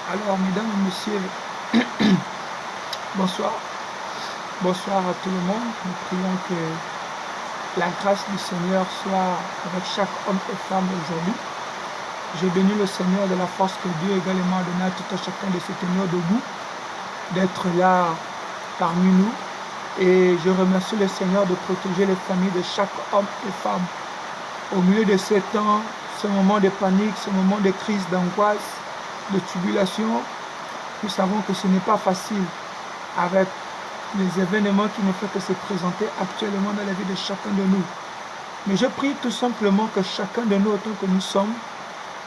Alors, mesdames et messieurs, bonsoir. Bonsoir à tout le monde. Nous prions que la grâce du Seigneur soit avec chaque homme et femme aujourd'hui. Je bénis le Seigneur de la force que Dieu également a donné à tout un chacun de se tenir debout, d'être là parmi nous. Et je remercie le Seigneur de protéger les familles de chaque homme et femme. Au milieu de ces temps, ce moment de panique, ce moment de crise, d'angoisse, de tribulation, nous savons que ce n'est pas facile avec les événements qui ne font que se présenter actuellement dans la vie de chacun de nous. Mais je prie tout simplement que chacun de nous, autant que nous sommes,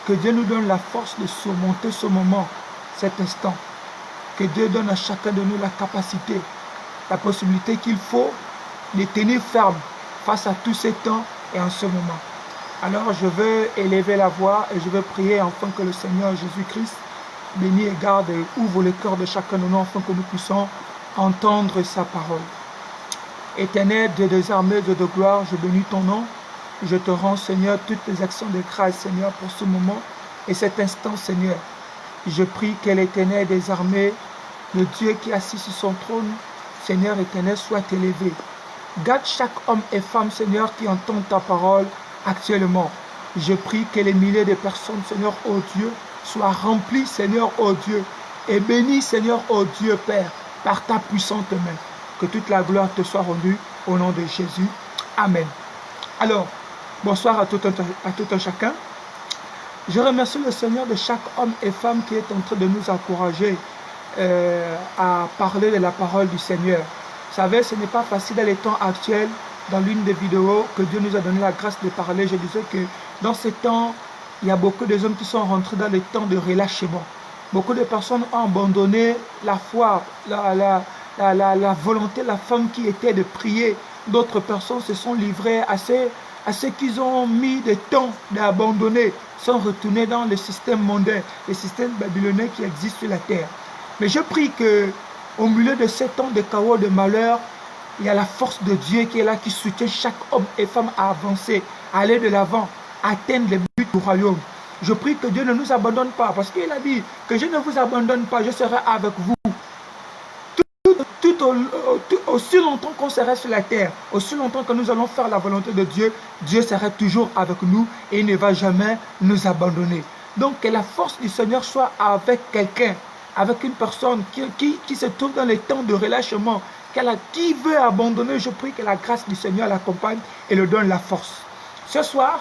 que Dieu nous donne la force de surmonter ce moment, cet instant. Que Dieu donne à chacun de nous la capacité, la possibilité qu'il faut de tenir ferme face à tous ces temps et en ce moment. Alors je veux élever la voix et je veux prier afin que le Seigneur Jésus-Christ bénisse et garde et ouvre le cœur de chacun de nous afin que nous puissions entendre sa parole. Éternel, Dieu des armées, Dieu de gloire, je bénis ton nom. Je te rends, Seigneur, toutes les actions de grâce, Seigneur, pour ce moment et cet instant, Seigneur. Je prie que l'Éternel des armées, le Dieu qui est assis sur son trône, Seigneur éternel, soit élevé. Garde chaque homme et femme, Seigneur, qui entend ta parole actuellement. Je prie que les milliers de personnes, Seigneur, oh Dieu, soient remplies, Seigneur, oh Dieu, et bénies, Seigneur, oh Dieu, Père, par ta puissante main. Que toute la gloire te soit rendue au nom de Jésus. Amen. Alors, bonsoir à tout un chacun. Je remercie le Seigneur de chaque homme et femme qui est en train de nous encourager à parler de la parole du Seigneur. Vous savez, ce n'est pas facile dans les temps actuels. Dans l'une des vidéos que Dieu nous a donné la grâce de parler, je disais que dans ces temps, il y a beaucoup de hommes qui sont rentrés dans les temps de relâchement. Beaucoup de personnes ont abandonné la foi, la volonté, la femme qui était de prier. D'autres personnes se sont livrées à ce qu'ils ont mis de temps d'abandonner, sont retournés dans le système mondain, le système babylonais qui existe sur la terre. Mais je prie qu'au milieu de ces temps de chaos, de malheur, il y a la force de Dieu qui est là, qui soutient chaque homme et femme à avancer, à aller de l'avant, à atteindre les buts du royaume. Je prie que Dieu ne nous abandonne pas, parce qu'il a dit que je ne vous abandonne pas, je serai avec vous. Aussi longtemps qu'on sera sur la terre, aussi longtemps que nous allons faire la volonté de Dieu, Dieu sera toujours avec nous et il ne va jamais nous abandonner. Donc que la force du Seigneur soit avec quelqu'un, avec une personne qui se trouve dans les temps de relâchement, qui veut abandonner. Je prie que la grâce du Seigneur l'accompagne et le donne la force. Ce soir,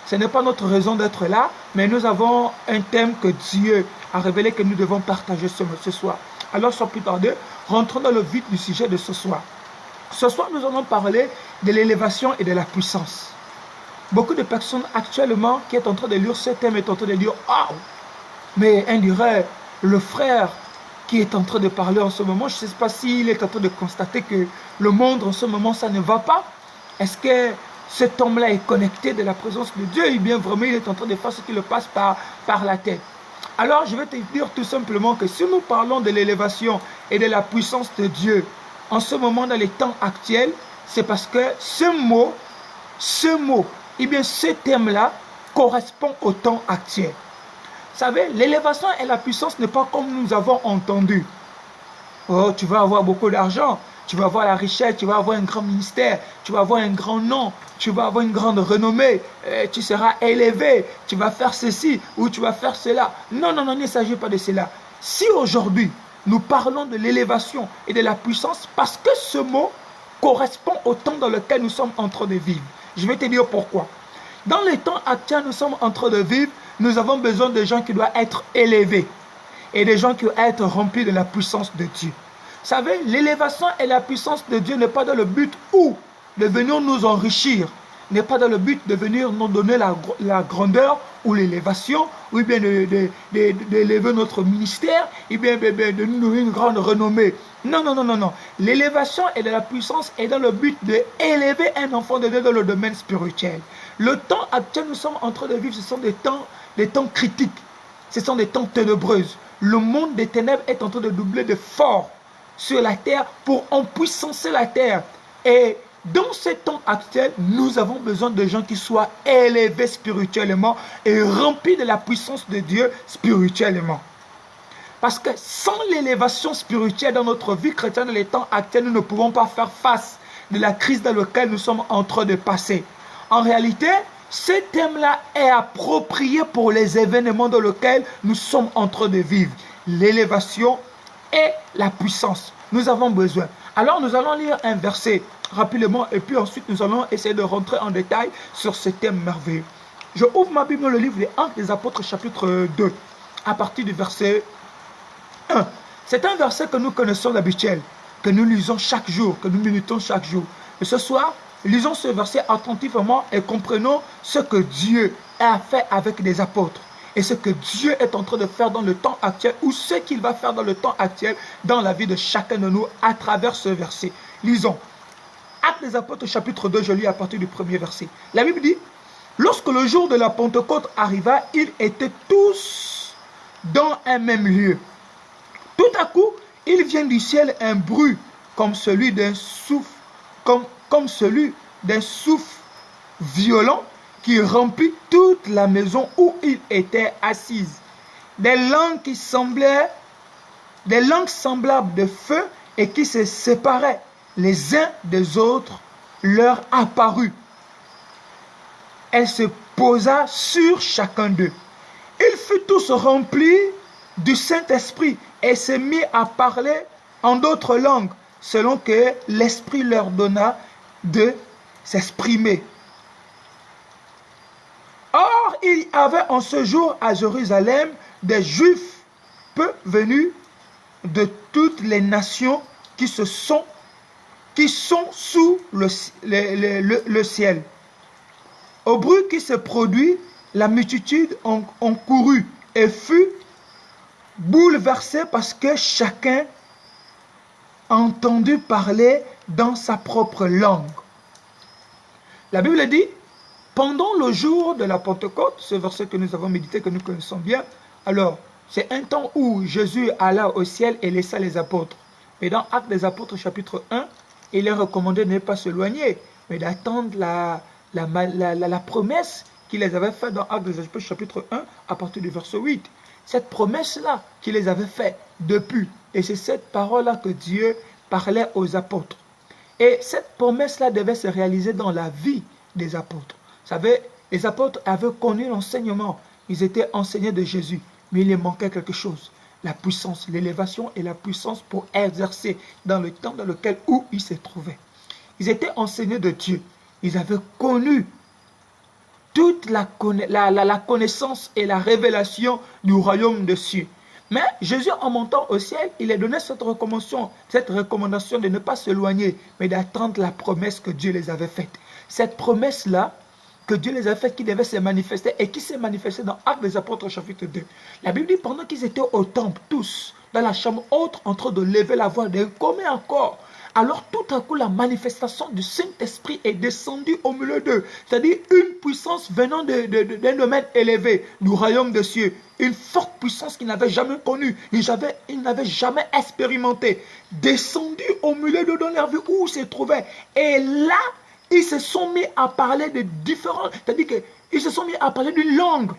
ce n'est pas notre raison d'être là, mais nous avons un thème que Dieu a révélé que nous devons partager ce soir. Alors, sans plus tarder, rentrons dans le vif du sujet de ce soir. Ce soir, nous allons parler de l'élévation et de la puissance. Beaucoup de personnes actuellement qui sont en train de lire ce thème sont en train de dire « Ah, mais on dirait le frère qui est en train de parler en ce moment, je ne sais pas s'il est en train de constater que le monde en ce moment, ça ne va pas. Est-ce que cet homme-là est connecté de la présence de Dieu? Et bien vraiment, il est en train de faire ce qui le passe par la tête. » Alors, je vais te dire tout simplement que si nous parlons de l'élévation et de la puissance de Dieu, en ce moment, dans les temps actuels, c'est parce que ce mot, eh bien, ce thème-là correspond au temps actuel. Vous savez, l'élévation et la puissance n'est pas comme nous avons entendu. Oh, tu vas avoir beaucoup d'argent, tu vas avoir la richesse, tu vas avoir un grand ministère, tu vas avoir un grand nom, tu vas avoir une grande renommée, tu seras élevé, tu vas faire ceci ou tu vas faire cela. Non, non, non, il ne s'agit pas de cela. Si aujourd'hui, nous parlons de l'élévation et de la puissance, parce que ce mot correspond au temps dans lequel nous sommes en train de vivre. Je vais te dire pourquoi. Dans les temps actuels, nous sommes en train de vivre, nous avons besoin de gens qui doivent être élevés et des gens qui doivent être remplis de la puissance de Dieu. Vous savez, l'élévation et la puissance de Dieu n'est pas dans le but de venir nous enrichir, n'est pas dans le but de venir nous donner la grandeur ou l'élévation, ou bien d'élever notre ministère, ou bien de nous donner une grande renommée. Non, non, non, non, non. L'élévation et la puissance est dans le but d'élever un enfant de Dieu dans le domaine spirituel. Le temps actuel, nous sommes en train de vivre, ce sont des temps critiques, ce sont des temps ténébreux. Le monde des ténèbres est en train de doubler de fort sur la terre pour empuissancer la terre. Et dans ce temps actuel, nous avons besoin de gens qui soient élevés spirituellement et remplis de la puissance de Dieu spirituellement. Parce que sans l'élévation spirituelle dans notre vie chrétienne, dans les temps actuels, nous ne pouvons pas faire face de la crise dans laquelle nous sommes en train de passer. En réalité, ce thème-là est approprié pour les événements dans lesquels nous sommes en train de vivre. L'élévation et la puissance. Nous avons besoin. Alors nous allons lire un verset rapidement et puis ensuite nous allons essayer de rentrer en détail sur ce thème merveilleux. Je ouvre ma Bible dans le livre des Actes des Apôtres chapitre 2 à partir du verset 1. C'est un verset que nous connaissons d'habitude, que nous lisons chaque jour, que nous méditons chaque jour. Et ce soir, lisons ce verset attentivement et comprenons ce que Dieu a fait avec les apôtres. Et ce que Dieu est en train de faire dans le temps actuel, ou ce qu'il va faire dans le temps actuel, dans la vie de chacun de nous, à travers ce verset. Lisons. Actes des Apôtres, chapitre 2, je lis à partir du premier verset. La Bible dit, lorsque le jour de la Pentecôte arriva, ils étaient tous dans un même lieu. Tout à coup, il vient du ciel un bruit, comme celui d'un souffle, comme celui d'un souffle violent, qui remplit toute la maison où ils étaient assis. Des langues semblables de feu et qui se séparaient les uns des autres leur apparut. Elle se posa sur chacun d'eux. Ils furent tous remplis du Saint-Esprit et se mirent à parler en d'autres langues, selon que l'Esprit leur donna de s'exprimer. Or, il y avait en ce jour à Jérusalem des Juifs peu venus de toutes les nations qui sont sous le ciel. Au bruit qui se produit, la multitude en courut et fut bouleversée parce que chacun entendu parler dans sa propre langue. La Bible dit, pendant le jour de la Pentecôte, ce verset que nous avons médité, que nous connaissons bien, alors, c'est un temps où Jésus alla au ciel et laissa les apôtres. Mais dans Actes des Apôtres, chapitre 1, il est recommandé de ne pas s'éloigner, mais d'attendre la promesse qu'il les avait faite dans Actes des Apôtres, chapitre 1, à partir du verset 8. Cette promesse-là qu'il les avait faite depuis. Et c'est cette parole-là que Dieu parlait aux apôtres. Et cette promesse-là devait se réaliser dans la vie des apôtres. Vous savez, les apôtres avaient connu l'enseignement. Ils étaient enseignés de Jésus. Mais il leur manquait quelque chose. La puissance, l'élévation et la puissance pour exercer dans le temps dans lequel où ils se trouvaient. Ils étaient enseignés de Dieu. Ils avaient connu toute la connaissance et la révélation du royaume des cieux. Mais Jésus, en montant au ciel, il a donné cette recommandation de ne pas s'éloigner, mais d'attendre la promesse que Dieu les avait faite. Cette promesse-là, que Dieu les a fait, qui devait se manifester et qui s'est manifesté dans Actes des Apôtres chapitre 2. La Bible dit, pendant qu'ils étaient au temple, tous, dans la chambre haute, en train de lever la voix, de combien encore? Alors tout à coup, la manifestation du Saint-Esprit est descendue au milieu d'eux. C'est-à-dire une puissance venant d'un domaine élevé, du royaume des cieux. Une forte puissance qu'ils n'avaient jamais connue, ils n'avaient jamais expérimenté. Descendue au milieu d'eux dans leur vie où ils se trouvaient. Et là, ils se sont mis à parler de différentes... C'est-à-dire qu'ils se sont mis à parler d'une langue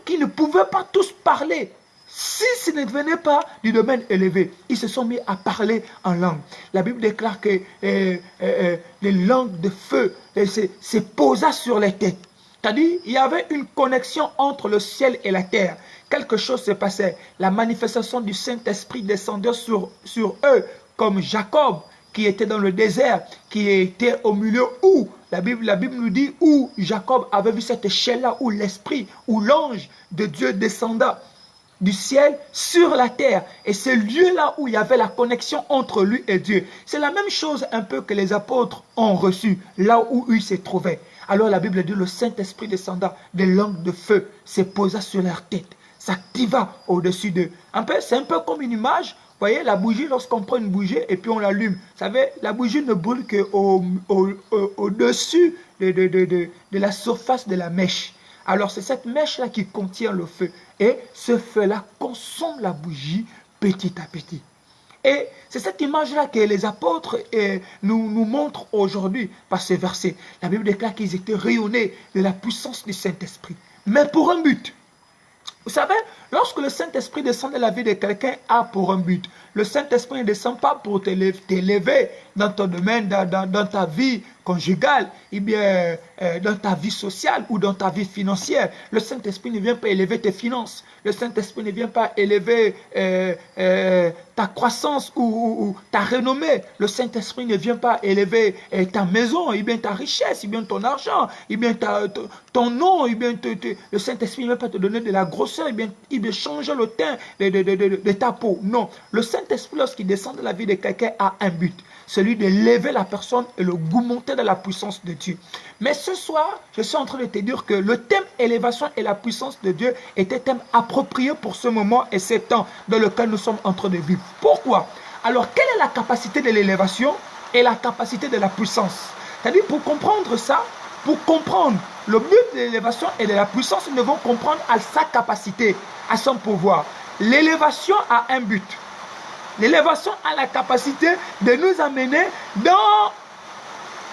qu'ils ne pouvaient pas tous parler. Si ce ne venait pas du domaine élevé, ils se sont mis à parler en langue. La Bible déclare que les langues de feu se posaient sur les têtes. C'est-à-dire il y avait une connexion entre le ciel et la terre. Quelque chose se passait. La manifestation du Saint-Esprit descendait sur eux, comme Jacob, qui était dans le désert, qui était au milieu où, la Bible nous dit, où Jacob avait vu cette échelle-là, où l'esprit, où l'ange de Dieu descenda du ciel sur la terre. Et ce lieu-là où il y avait la connexion entre lui et Dieu. C'est la même chose un peu que les apôtres ont reçu, là où ils se trouvaient. Alors la Bible dit, le Saint-Esprit descenda, des langues de feu se posa sur leur tête, s'activa au-dessus d'eux. C'est un peu comme une image. Vous voyez, la bougie, lorsqu'on prend une bougie et puis on l'allume, vous savez, la bougie ne brûle qu'au-dessus de la surface de la mèche. Alors, c'est cette mèche-là qui contient le feu. Et ce feu-là consomme la bougie petit à petit. Et c'est cette image-là que les apôtres nous montrent aujourd'hui par ces versets. La Bible déclare qu'ils étaient rayonnés de la puissance du Saint-Esprit. Mais pour un but. Vous savez, lorsque le Saint-Esprit descend dans la vie de quelqu'un, a pour un but. Le Saint-Esprit ne descend pas pour t'élever dans ton domaine, dans ta vie conjugale, et bien dans ta vie sociale ou dans ta vie financière. Le Saint-Esprit ne vient pas élever tes finances. Le Saint-Esprit ne vient pas élever ta croissance ou ta renommée. Le Saint-Esprit ne vient pas élever ta maison, et bien ta richesse, et bien ton argent, et bien ton nom, et bien le Saint-Esprit ne vient pas te donner de la grosseur, et bien il veut changer le teint de ta peau. Non, le Saint-Esprit, lorsqu'il descend de la vie de quelqu'un, a un but. Celui de lever la personne et le gourmenter de la puissance de Dieu. Mais ce soir, je suis en train de te dire que le thème élévation et la puissance de Dieu est un thème approprié pour ce moment et ce temps dans lequel nous sommes en train de vivre. Pourquoi? Alors, quelle est la capacité de l'élévation et la capacité de la puissance? C'est-à-dire, pour comprendre ça, pour comprendre le but de l'élévation et de la puissance, nous devons comprendre à sa capacité, à son pouvoir. L'élévation a un but. L'élévation a la capacité de nous amener dans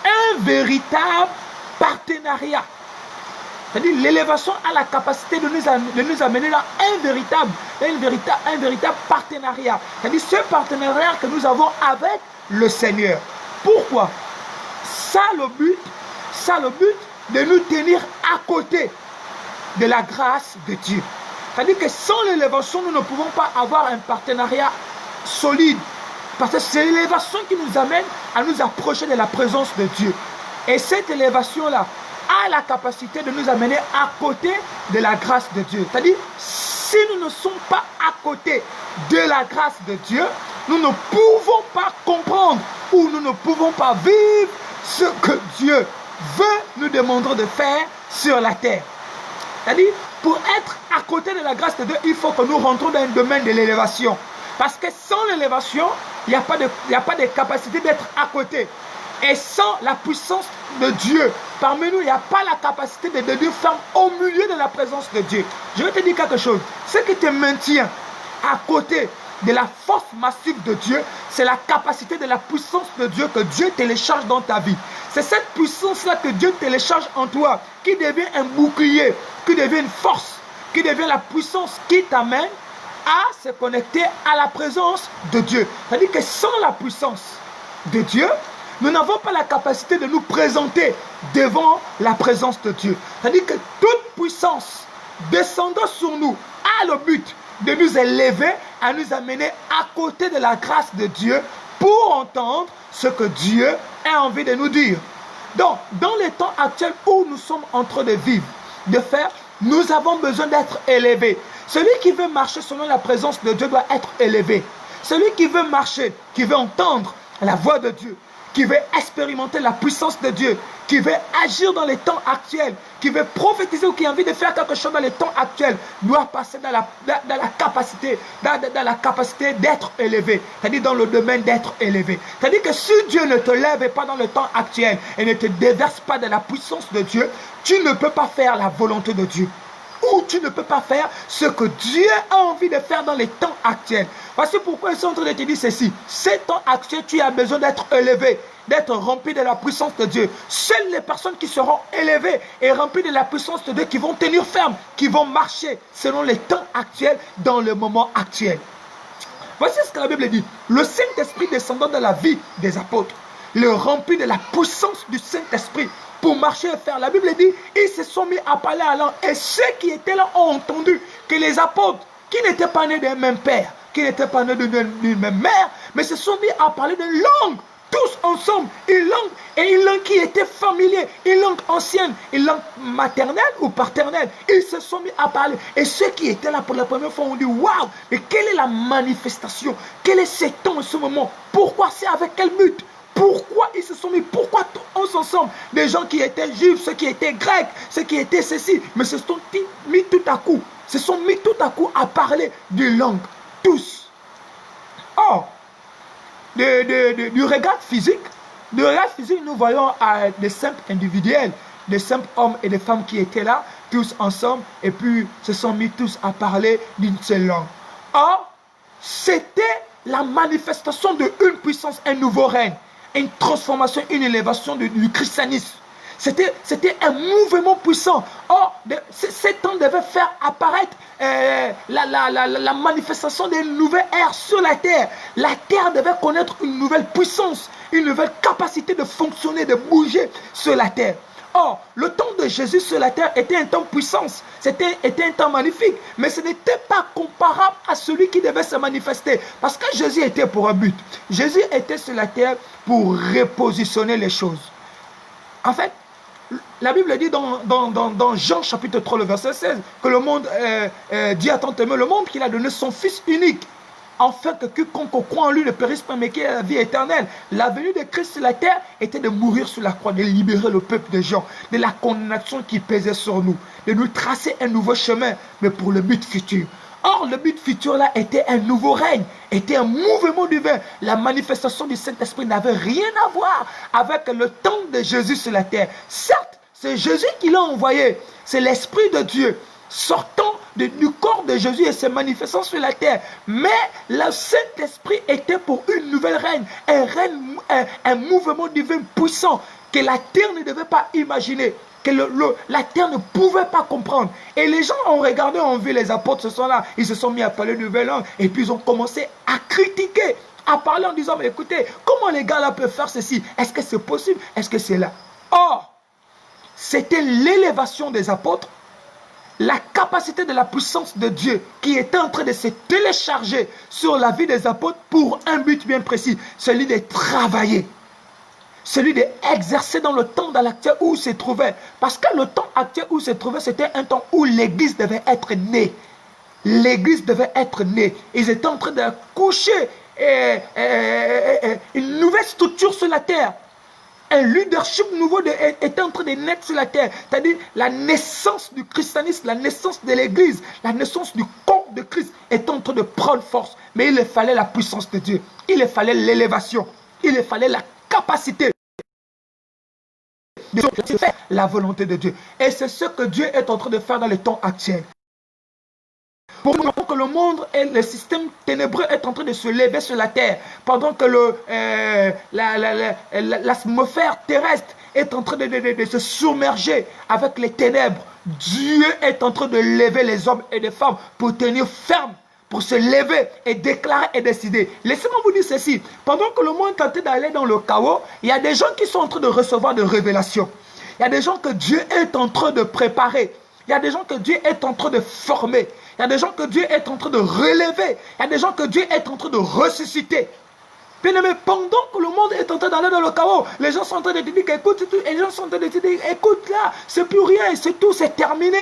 un véritable partenariat. C'est-à-dire l'élévation a la capacité de nous amener dans un véritable partenariat. C'est-à-dire ce partenariat que nous avons avec le Seigneur. Pourquoi? Ça le but de nous tenir à côté de la grâce de Dieu. C'est-à-dire que sans l'élévation, nous ne pouvons pas avoir un partenariat solide. Parce que c'est l'élévation qui nous amène à nous approcher de la présence de Dieu. Et cette élévation-là a la capacité de nous amener à côté de la grâce de Dieu. C'est-à-dire, si nous ne sommes pas à côté de la grâce de Dieu, nous ne pouvons pas comprendre ou nous ne pouvons pas vivre ce que Dieu veut nous demander de faire sur la terre. C'est-à-dire, pour être à côté de la grâce de Dieu, il faut que nous rentrons dans un domaine de l'élévation. Parce que sans l'élévation, il n'y a pas de capacité d'être à côté. Et sans la puissance de Dieu, parmi nous, il n'y a pas la capacité de devenir femme au milieu de la présence de Dieu. Je vais te dire quelque chose. Ce qui te maintient à côté de la force massive de Dieu, c'est la capacité de la puissance de Dieu que Dieu télécharge dans ta vie. C'est cette puissance-là que Dieu télécharge en toi, qui devient un bouclier, qui devient une force, qui devient la puissance qui t'amène à se connecter à la présence de Dieu. C'est-à-dire que sans la puissance de Dieu, nous n'avons pas la capacité de nous présenter devant la présence de Dieu. C'est-à-dire que toute puissance descendant sur nous a le but de nous élever, à nous amener à côté de la grâce de Dieu pour entendre ce que Dieu a envie de nous dire. Donc, dans les temps actuels où nous sommes en train de vivre, de faire, nous avons besoin d'être élevés. Celui qui veut marcher selon la présence de Dieu doit être élevé. Celui qui veut marcher, qui veut entendre la voix de Dieu, qui veut expérimenter la puissance de Dieu, qui veut agir dans les temps actuels, qui veut prophétiser ou qui a envie de faire quelque chose dans les temps actuels, doit passer dans la capacité d'être élevé. C'est-à-dire dans le domaine d'être élevé. C'est-à-dire que si Dieu ne te lève pas dans le temps actuel et ne te déverse pas de la puissance de Dieu, tu ne peux pas faire la volonté de Dieu. Ou tu ne peux pas faire ce que Dieu a envie de faire dans les temps actuels. Voici pourquoi ils sont en train de te dire ceci. Ces temps actuels, tu as besoin d'être élevé, d'être rempli de la puissance de Dieu. Seules les personnes qui seront élevées et remplies de la puissance de Dieu, qui vont tenir ferme, qui vont marcher selon les temps actuels, dans le moment actuel. Voici ce que la Bible dit. Le Saint-Esprit descendant dans la vie des apôtres, le rempli de la puissance du Saint-Esprit, pour marcher et faire. La Bible dit, ils se sont mis à parler à langue. Et ceux qui étaient là ont entendu que les apôtres, qui n'étaient pas nés d'un même père, qui n'étaient pas nés d'une même mère, mais se sont mis à parler de langue, tous ensemble, une langue qui était familière, une langue ancienne, une langue maternelle ou paternelle. Ils se sont mis à parler. Et ceux qui étaient là pour la première fois ont dit, waouh, mais quelle est la manifestation? Quel est ce temps en ce moment? Pourquoi? C'est avec quel but? Pourquoi ils se sont mis? Pourquoi tous ensemble? Des gens qui étaient juifs, ceux qui étaient grecs, ceux qui étaient ceci, mais se sont mis tout à coup, à parler de langue. Tous. Or, du regard physique, nous voyons des simples individuels, des simples hommes et des femmes qui étaient là, tous ensemble, et puis se sont mis tous à parler d'une seule langue. Or, c'était la manifestation d'une puissance, un nouveau règne, une transformation, une élévation du christianisme. C'était un mouvement puissant. Or, ces temps devaient faire apparaître la manifestation d'une nouvelle ère sur la terre. La terre devait connaître une nouvelle puissance, une nouvelle capacité de fonctionner, de bouger sur la terre. Or, le temps de Jésus sur la terre était un temps puissance, était un temps magnifique, mais ce n'était pas comparable à celui qui devait se manifester, parce que Jésus était pour un but. Jésus était sur la terre pour repositionner les choses. En fait, la Bible dit dans Jean chapitre 3, le verset 16, que le monde, Dieu a tant aimé le monde qu'il a donné son Fils unique, afin que quiconque croit en lui ne périsse pas, mais qu'il ait la vie éternelle. La venue de Christ sur la terre était de mourir sur la croix, de libérer le peuple de gens, de la condamnation qui pesait sur nous, de nous tracer un nouveau chemin, mais pour le but futur. Or, le but futur là était un nouveau règne, était un mouvement divin. La manifestation du Saint-Esprit n'avait rien à voir avec le temps de Jésus sur la terre. Certes, c'est Jésus qui l'a envoyé, c'est l'Esprit de Dieu sortant du corps de Jésus et se manifestant sur la terre. Mais le Saint-Esprit était pour une nouvelle règne, un mouvement divin puissant que la terre ne devait pas imaginer, que la terre ne pouvait pas comprendre. Et les gens ont regardé, ont vu les apôtres ce soir-là, ils se sont mis à parler de nouvelle langue, et puis ils ont commencé à critiquer, à parler en disant, mais écoutez, comment les gars là peuvent faire ceci? Est-ce que c'est possible? Est-ce que c'est là? Or, c'était l'élévation des apôtres, la capacité de la puissance de Dieu qui était en train de se télécharger sur la vie des apôtres pour un but bien précis, celui de travailler, celui d'exercer dans le temps dans l'actuel où il se trouvait. Parce que le temps actuel où il se trouvait, c'était un temps où l'Église devait être née. L'Église devait être née. Ils étaient en train de coucher une nouvelle structure sur la terre. Un leadership nouveau était en train de naître sur la terre. C'est-à-dire la naissance du christianisme, la naissance de l'Église, la naissance du corps de Christ est en train de prendre force. Mais il fallait la puissance de Dieu. Il fallait l'élévation. Il fallait la capacité de faire la volonté de Dieu. Et c'est ce que Dieu est en train de faire dans le temps actuel. Pour que le monde et le système ténébreux est en train de se lever sur la terre, pendant que l'atmosphère terrestre est en train de se submerger avec les ténèbres, Dieu est en train de lever les hommes et les femmes pour tenir ferme, pour se lever et déclarer et décider. Laissez-moi vous dire ceci, pendant que le monde tentait d'aller dans le chaos, il y a des gens qui sont en train de recevoir des révélations. Il y a des gens que Dieu est en train de préparer. Il y a des gens que Dieu est en train de former. Il y a des gens que Dieu est en train de relever. Il y a des gens que Dieu est en train de ressusciter. Bien aimé, pendant que le monde est en train d'aller dans le chaos, les gens sont en train de dire écoute, les gens sont en train de dire écoute là, c'est plus rien, c'est tout, c'est terminé.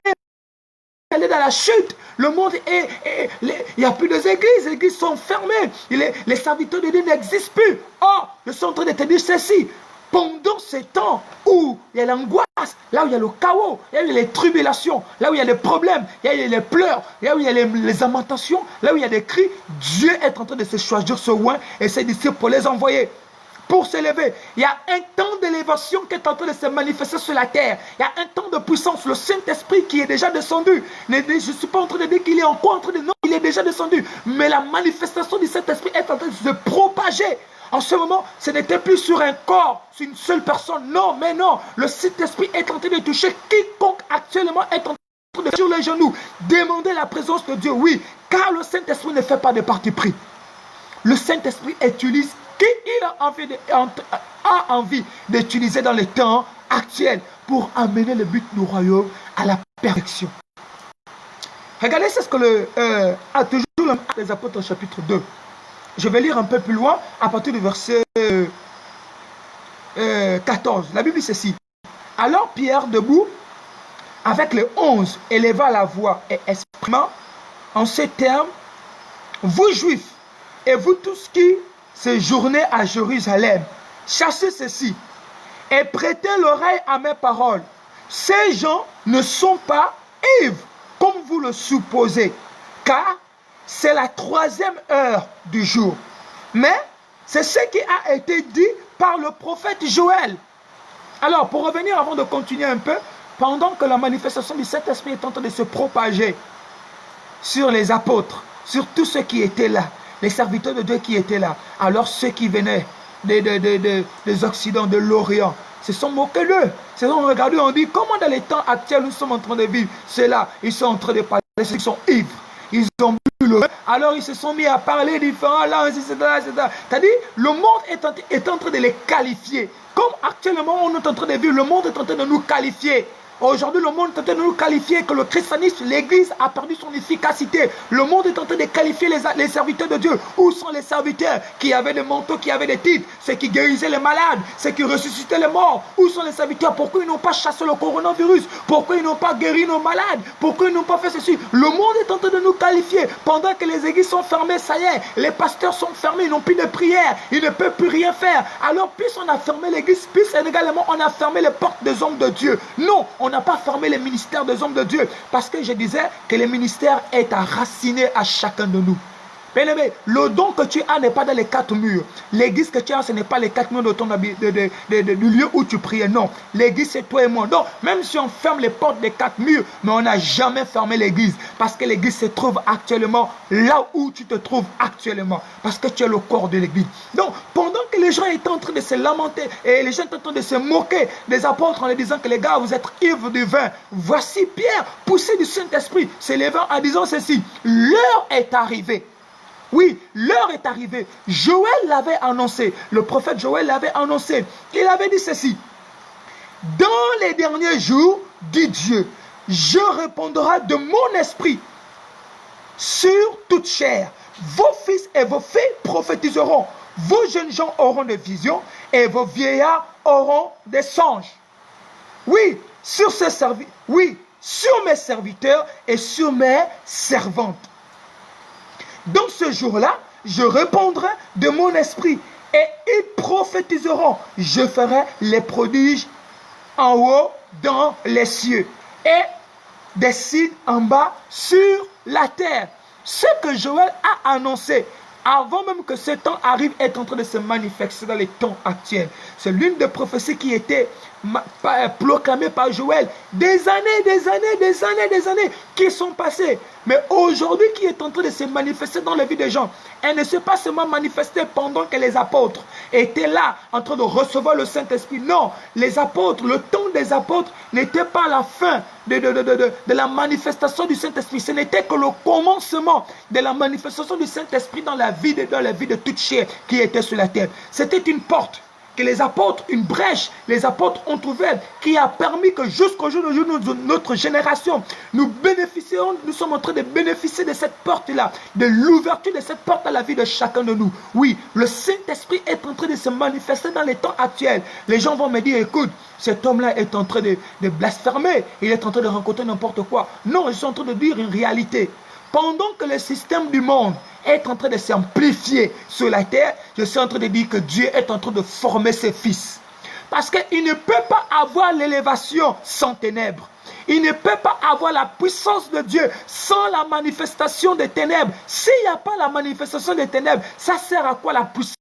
Elle est dans la chute. Le monde il n'y a plus d'églises, les églises sont fermées. Les serviteurs de Dieu n'existent plus. Or, je suis en train de te dire ceci. Pendant ces temps où il y a l'angoisse, là où il y a le chaos, là où il y a les tribulations, là où il y a les problèmes, là où il y a les pleurs, là où il y a les lamentations, là où il y a des cris, Dieu est en train de se choisir ce oint et ses disciples pour les envoyer, pour s'élever. Il y a un temps d'élévation qui est en train de se manifester sur la terre. Il y a un temps de puissance, le Saint-Esprit qui est déjà descendu. Je ne suis pas en train de dire qu'il est encore en train de... Non, il est déjà descendu. Mais la manifestation du Saint-Esprit est en train de se propager. En ce moment, ce n'était plus sur un corps, sur une seule personne. Non, mais non. Le Saint-Esprit est en train de toucher quiconque actuellement est en train de sur les genoux. Demander la présence de Dieu, oui. Car le Saint-Esprit ne fait pas de parti pris. Le Saint-Esprit utilise qui il a envie d'utiliser dans les temps actuels pour amener le but du royaume à la perfection. Regardez, c'est ce que a toujours les apôtres au chapitre 2. Je vais lire un peu plus loin, à partir du verset 14. La Bible dit ceci. Alors Pierre, debout, avec les 11, éleva la voix et exprima en ces termes, vous juifs, et vous tous qui séjournez à Jérusalem, sachez ceci, et prêtez l'oreille à mes paroles. Ces gens ne sont pas ivres, comme vous le supposez, car c'est la 3e heure du jour. Mais c'est ce qui a été dit par le prophète Joël. Alors, pour revenir avant de continuer un peu, pendant que la manifestation du Saint-Esprit est en train de se propager sur les apôtres, sur tous ceux qui étaient là, les serviteurs de Dieu qui étaient là, alors ceux qui venaient des Occidents, de l'Orient, se sont moqués d'eux. Se sont regardés, on dit, comment dans les temps actuels nous sommes en train de vivre cela? Ils sont en train de parler, ils sont ivres. Ils ont bu le vin, alors ils se sont mis à parler différents là, etc. C'est-à-dire, le monde est en train de les qualifier. Comme actuellement on est en train de vivre, le monde est en train de nous qualifier. Aujourd'hui, le monde est en train de nous qualifier que le christianisme, l'église a perdu son efficacité. Le monde est en train de qualifier les serviteurs de Dieu. Où sont les serviteurs qui avaient des manteaux, qui avaient des titres, ceux qui guérissaient les malades, ceux qui ressuscitaient les morts? Où sont les serviteurs? Pourquoi ils n'ont pas chassé le coronavirus? Pourquoi ils n'ont pas guéri nos malades? Pourquoi ils n'ont pas fait ceci? Le monde est en train de nous qualifier. Pendant que les églises sont fermées, ça y est, les pasteurs sont fermés, ils n'ont plus de prière, ils ne peuvent plus rien faire. Alors, plus on a fermé l'église, plus également on a fermé les portes des hommes de Dieu. Non, on n'a pas fermé les ministères des hommes de Dieu, parce que je disais que le ministère est enraciné à chacun de nous. Bien-aimé, le don que tu as n'est pas dans les 4 murs. L'église que tu as, ce n'est pas les 4 murs de ton du lieu où tu priais. Non, l'église c'est toi et moi. Donc, même si on ferme les portes des 4 murs, mais on n'a jamais fermé l'église, parce que l'église se trouve actuellement là où tu te trouves actuellement, parce que tu es le corps de l'église. Donc, pendant que les gens étaient en train de se lamenter et les gens étaient en train de se moquer des apôtres en leur disant que les gars, vous êtes ivres du vin, voici Pierre, poussé du Saint-Esprit, s'élevant en disant ceci: l'heure est arrivée. Oui, l'heure est arrivée. Joël l'avait annoncé. Le prophète Joël l'avait annoncé. Il avait dit ceci: dans les derniers jours, dit Dieu, je répondrai de mon esprit sur toute chair. Vos fils et vos filles prophétiseront. Vos jeunes gens auront des visions et vos vieillards auront des songes. Oui, sur mes serviteurs et sur mes servantes. Dans ce jour-là, je répondrai de mon esprit et ils prophétiseront. Je ferai les prodiges en haut dans les cieux et des signes en bas sur la terre. Ce que Joël a annoncé avant même que ce temps arrive est en train de se manifester dans les temps actuels. C'est l'une des prophéties qui était proclamée par Joël. Des années qui sont passées. Mais aujourd'hui qui est en train de se manifester dans la vie des gens. Elle ne s'est pas seulement manifestée pendant que les apôtres étaient là en train de recevoir le Saint-Esprit. Non, les apôtres, le temps des apôtres n'était pas la fin de la manifestation du Saint-Esprit. Ce n'était que le commencement de la manifestation du Saint-Esprit dans la vie de toute chair qui était sur la terre. C'était une porte que les apôtres, une brèche, les apôtres ont ouverte, qui a permis que jusqu'au jour de notre génération, nous sommes en train de bénéficier de cette porte-là, de l'ouverture de cette porte à la vie de chacun de nous. Oui, le Saint-Esprit est en train de se manifester dans les temps actuels. Les gens vont me dire, écoute, cet homme-là est en train de blasphémer, il est en train de rencontrer n'importe quoi. Non, je suis en train de dire une réalité. Pendant que le système du monde est en train de s'amplifier sur la terre, je suis en train de dire que Dieu est en train de former ses fils. Parce qu'il ne peut pas avoir l'élévation sans ténèbres. Il ne peut pas avoir la puissance de Dieu sans la manifestation des ténèbres. S'il n'y a pas la manifestation des ténèbres, ça sert à quoi la puissance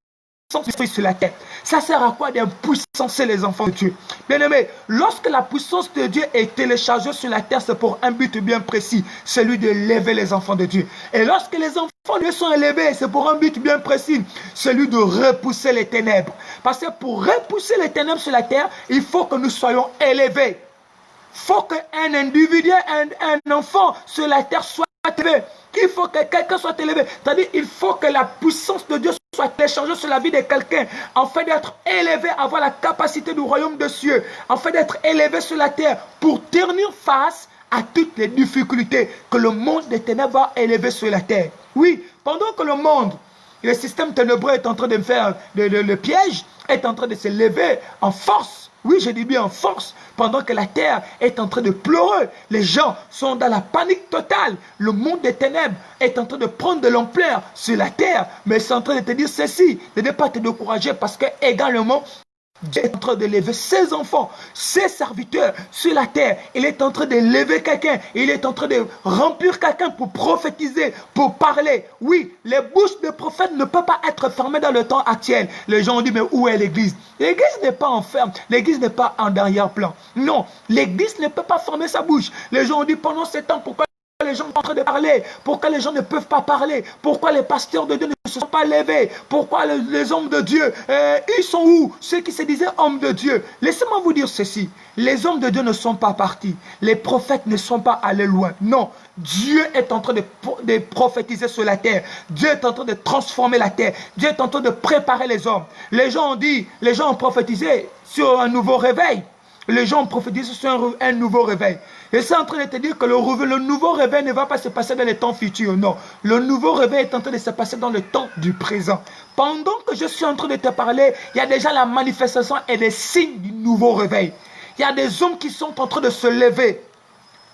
sur la terre? Ça sert à quoi d'impuissancer les enfants de Dieu? Bien aimé, lorsque la puissance de Dieu est téléchargée sur la terre, c'est pour un but bien précis, celui de lever les enfants de Dieu. Et lorsque les enfants de Dieu sont élevés, c'est pour un but bien précis, celui de repousser les ténèbres. Parce que pour repousser les ténèbres sur la terre, il faut que nous soyons élevés. Il faut qu'un individu, un enfant sur la terre soit élevé. Il faut que quelqu'un soit élevé. C'est-à-dire il faut que la puissance de Dieu soit téléchargée sur la vie de quelqu'un, en fait d'être élevé, avoir la capacité du royaume des cieux, en fait d'être élevé sur la terre pour tenir face à toutes les difficultés que le monde des ténèbres va élever sur la terre. Oui, pendant que le monde, le système ténébreux est en train de faire le piège, est en train de se lever en force. Oui, je dis bien en force, pendant que la terre est en train de pleurer. Les gens sont dans la panique totale. Le monde des ténèbres est en train de prendre de l'ampleur sur la terre. Mais c'est en train de te dire ceci, de ne pas te décourager, parce que également, Dieu est en train de lever ses enfants, ses serviteurs sur la terre. Il est en train de lever quelqu'un. Il est en train de remplir quelqu'un pour prophétiser, pour parler. Oui, les bouches des prophètes ne peuvent pas être fermées dans le temps actuel. Les gens ont dit, mais où est l'église? L'église n'est pas en ferme. L'église n'est pas en derrière-plan. Non, l'église ne peut pas fermer sa bouche. Les gens ont dit, pendant ce temps, pourquoi les gens sont en train de parler? Pourquoi les gens ne peuvent pas parler? Pourquoi les pasteurs de Dieu ne se sont pas levés? Pourquoi les hommes de Dieu, ils sont où? Ceux qui se disaient hommes de Dieu. Laissez-moi vous dire ceci. Les hommes de Dieu ne sont pas partis. Les prophètes ne sont pas allés loin. Non. Dieu est en train de prophétiser sur la terre. Dieu est en train de transformer la terre. Dieu est en train de préparer les hommes. Les gens ont prophétisé sur un nouveau réveil. Les gens ont prophétisé sur un nouveau réveil. Et c'est en train de te dire que le nouveau réveil ne va pas se passer dans les temps futurs. Non. Le nouveau réveil est en train de se passer dans le temps du présent. Pendant que je suis en train de te parler, il y a déjà la manifestation et les signes du nouveau réveil. Il y a des hommes qui sont en train de se lever.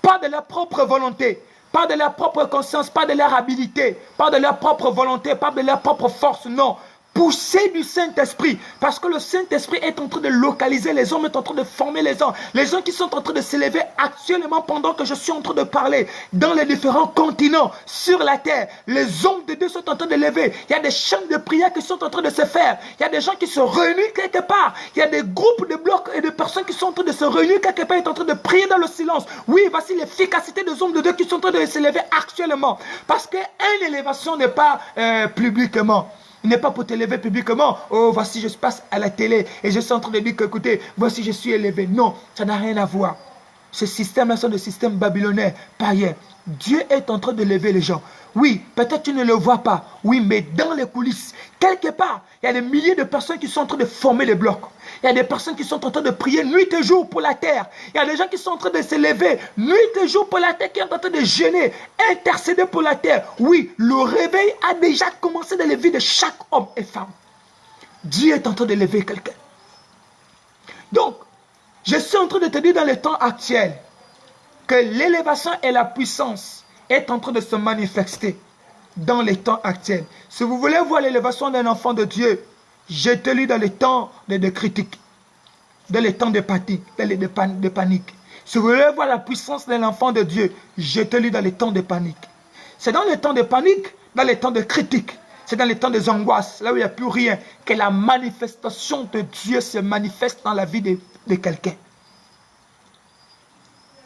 Pas de leur propre volonté. Pas de leur propre conscience, pas de leur habilité, pas de leur propre volonté, pas de leur propre force, non. Poussé du Saint-Esprit, parce que le Saint-Esprit est en train de localiser les hommes, est en train de former les gens qui sont en train de s'élever actuellement pendant que je suis en train de parler dans les différents continents sur la terre. Les hommes de Dieu sont en train de lever. Il y a des chants de prière qui sont en train de se faire. Il y a des gens qui se réunissent quelque part. Il y a des groupes de blocs et de personnes qui sont en train de se réunir quelque part, et en train de prier dans le silence. Oui, voici l'efficacité des hommes de Dieu qui sont en train de s'élever actuellement. Parce qu'une élévation n'est pas publiquement. Il n'est pas pour t'élever publiquement. Oh, voici, je passe à la télé et je suis en train de dire que, écoutez, voici, je suis élevé. Non, ça n'a rien à voir. Ce système-là, c'est le système babylonais, païen. Dieu est en train de lever les gens. Oui, peut-être tu ne le vois pas. Oui, mais dans les coulisses, quelque part, il y a des milliers de personnes qui sont en train de former les blocs. Il y a des personnes qui sont en train de prier nuit et jour pour la terre. Il y a des gens qui sont en train de se lever nuit et jour pour la terre, qui sont en train de jeûner, intercéder pour la terre. Oui, le réveil a déjà commencé dans les vies de chaque homme et femme. Dieu est en train de lever quelqu'un. Donc, je suis en train de te dire dans le temps actuel que l'élévation et la puissance est en train de se manifester dans les temps actuels. Si vous voulez voir l'élévation d'un enfant de Dieu, je te lis dans les temps de critique, dans les temps de panique. Si vous voulez voir la puissance d'un enfant de Dieu, je te lis dans les temps de panique. C'est dans les temps de panique, dans les temps de critique, c'est dans les temps des angoisses, là où il n'y a plus rien, que la manifestation de Dieu se manifeste dans la vie de quelqu'un.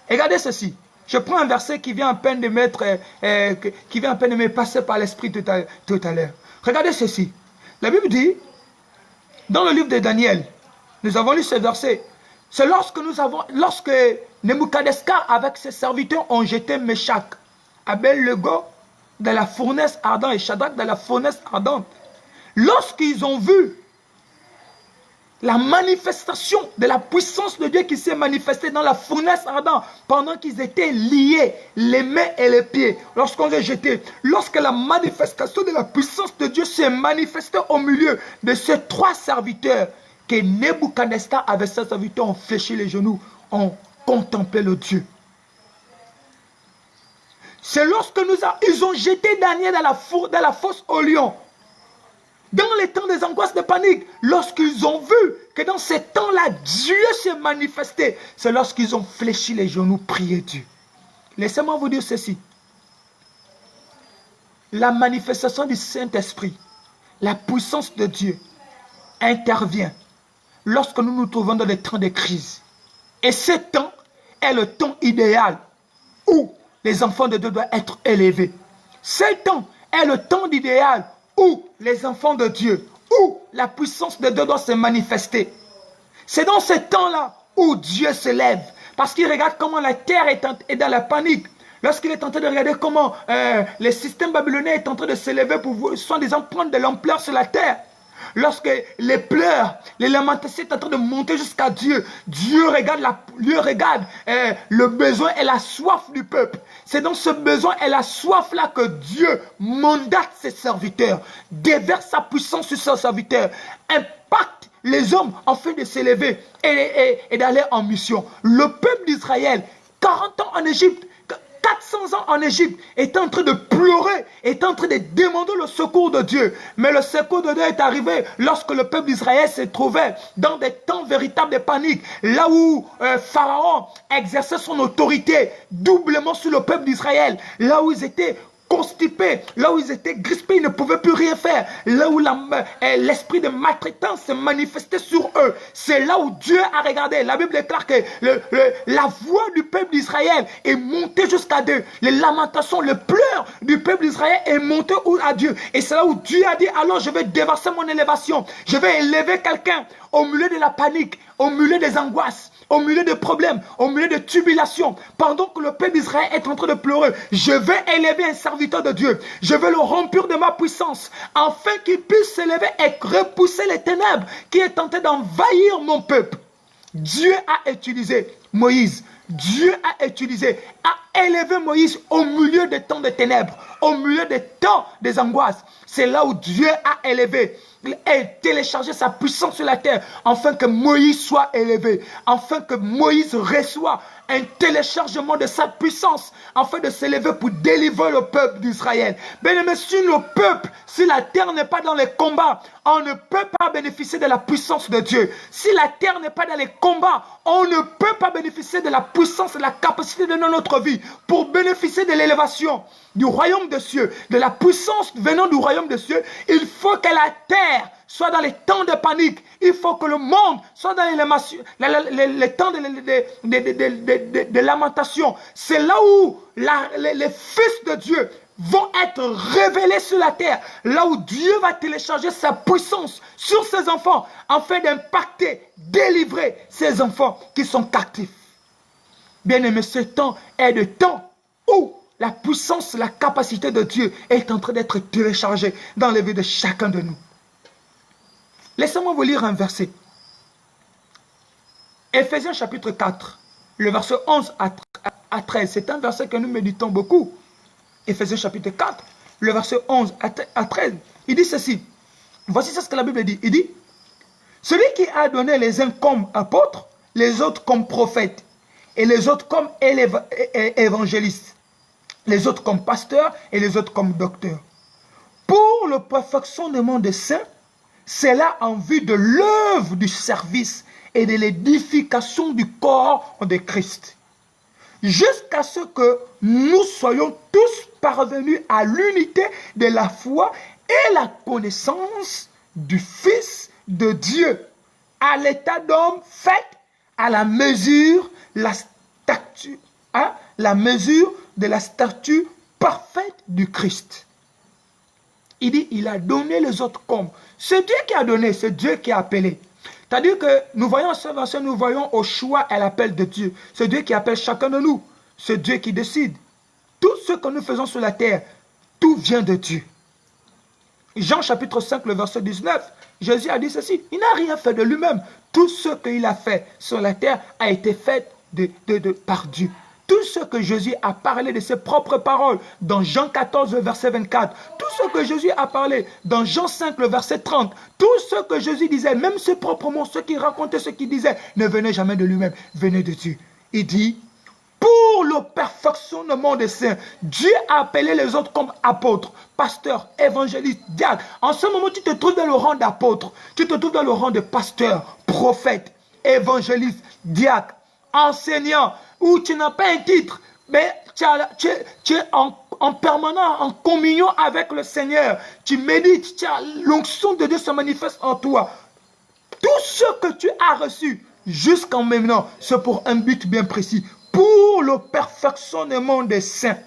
Regardez ceci. Je prends un verset qui vient à peine de me passer par l'esprit tout à l'heure. Regardez ceci. La Bible dit, dans le livre de Daniel, nous avons lu ce verset. C'est lorsque Nebuchadnezzar avec ses serviteurs ont jeté Meshach, Abel-Nego dans la fournaise ardente et Shadrach dans la fournaise ardente. Lorsqu'ils ont vu la manifestation de la puissance de Dieu qui s'est manifestée dans la fournaise ardente pendant qu'ils étaient liés, les mains et les pieds, lorsqu'on les jetait, lorsque la manifestation de la puissance de Dieu s'est manifestée au milieu de ces trois serviteurs, que Nebuchadnezzar avec ses serviteurs ont fléchi les genoux, ont contemplé le Dieu. C'est lorsque ils ont jeté Daniel dans la fosse au lion. Dans les temps des angoisses de panique, lorsqu'ils ont vu que dans ces temps-là, Dieu s'est manifesté, c'est lorsqu'ils ont fléchi les genoux, prié Dieu. Laissez-moi vous dire ceci. La manifestation du Saint-Esprit, la puissance de Dieu intervient lorsque nous nous trouvons dans des temps de crise. Et ce temps est le temps idéal où les enfants de Dieu doivent être élevés. Ce temps est le temps idéal où les enfants de Dieu, où la puissance de Dieu doit se manifester. C'est dans ce temps-là où Dieu se lève. Parce qu'il regarde comment la terre est dans la panique. Lorsqu'il est en train de regarder comment le système babylonien est en train de se lever pour, soi-disant, prendre de l'ampleur sur la terre. Lorsque les pleurs, les lamentations sont en train de monter jusqu'à Dieu, Dieu regarde le besoin et la soif du peuple. C'est dans ce besoin et la soif-là que Dieu mandate ses serviteurs, déverse sa puissance sur ses serviteurs, impacte les hommes afin de s'élever et d'aller en mission. Le peuple d'Israël, 40 ans en Égypte, 400 ans en Égypte, est en train de pleurer, est en train de demander le secours de Dieu. Mais le secours de Dieu est arrivé lorsque le peuple d'Israël se trouvait dans des temps véritables de panique, là où Pharaon exerçait son autorité doublement sur le peuple d'Israël, là où ils étaient constipés, là où ils étaient crispés, ils ne pouvaient plus rien faire, là où l'esprit de maltraitance se manifestait sur eux, c'est là où Dieu a regardé. La Bible déclare que la voix du peuple d'Israël est montée jusqu'à Dieu. Les lamentations, le pleur du peuple d'Israël est monté à Dieu. Et c'est là où Dieu a dit, alors je vais déverser mon élévation. Je vais élever quelqu'un au milieu de la panique, au milieu des angoisses, au milieu des problèmes, au milieu de tribulations. Pendant que le peuple d'Israël est en train de pleurer, je vais élever un serviteur de Dieu. Je vais le remplir de ma puissance, afin qu'il puisse s'élever et repousser les ténèbres qui est tenté d'envahir mon peuple. Dieu a utilisé Moïse. Dieu a élevé Moïse au milieu des temps de ténèbres, au milieu des temps des angoisses. C'est là où Dieu a élevé et téléchargé sa puissance sur la terre, afin que Moïse soit élevé, afin que Moïse reçoive un téléchargement de sa puissance, afin de s'élever pour délivrer le peuple d'Israël. Bien-aimés, si le peuple, si la terre n'est pas dans les combats, on ne peut pas bénéficier de la puissance de Dieu. Si la terre n'est pas dans les combats, on ne peut pas bénéficier de la puissance et de la capacité de notre vie pour bénéficier de l'élévation du royaume des cieux, de la puissance venant du royaume des cieux. Il faut que la terre soit dans les temps de panique. Il faut que le monde soit dans les temps de lamentation. C'est là où les fils de Dieu vont être révélés sur la terre. Là où Dieu va télécharger sa puissance sur ses enfants, afin d'impacter, délivrer ses enfants qui sont captifs. Bien-aimés, ce temps est le temps où la puissance, la capacité de Dieu est en train d'être téléchargée dans les vies de chacun de nous. Laissez-moi vous lire un verset. Éphésiens chapitre 4, le verset 11 à 13. C'est un verset que nous méditons beaucoup. Éphésiens chapitre 4, le verset 11 à 13. Il dit ceci. Voici ce que la Bible dit. Il dit, celui qui a donné les uns comme apôtres, les autres comme prophètes, et les autres comme évangélistes, les autres comme pasteurs et les autres comme docteurs, pour le perfectionnement des saints, c'est là en vue de l'œuvre du service et de l'édification du corps de Christ, jusqu'à ce que nous soyons tous parvenus à l'unité de la foi et la connaissance du Fils de Dieu, à l'état d'homme fait à la mesure, la mesure de la stature parfaite du Christ. Il dit, il a donné les autres comme. C'est Dieu qui a donné, c'est Dieu qui a appelé. C'est-à-dire que nous voyons ce verset, nous voyons au choix et l'appel de Dieu. C'est Dieu qui appelle chacun de nous. C'est Dieu qui décide. Tout ce que nous faisons sur la terre, tout vient de Dieu. Jean chapitre 5, le verset 19, Jésus a dit ceci. Il n'a rien fait de lui-même. Tout ce qu'il a fait sur la terre a été fait par Dieu. Tout ce que Jésus a parlé de ses propres paroles dans Jean 14, le verset 24, tout ce que Jésus a parlé dans Jean 5, le verset 30, tout ce que Jésus disait, même ses propres mots, ce qu'il racontait, ce qu'il disait, ne venait jamais de lui-même, venait de Dieu. Il dit, pour le perfectionnement des saints, Dieu a appelé les autres comme apôtres, pasteurs, évangélistes, diacres. En ce moment, tu te trouves dans le rang d'apôtre, tu te trouves dans le rang de pasteur, prophète, évangéliste, diacre, enseignant, où tu n'as pas un titre, mais tu es en permanent, en communion avec le Seigneur. Tu médites, l'onction de Dieu se manifeste en toi. Tout ce que tu as reçu jusqu'en maintenant, c'est pour un but bien précis, pour le perfectionnement des saints.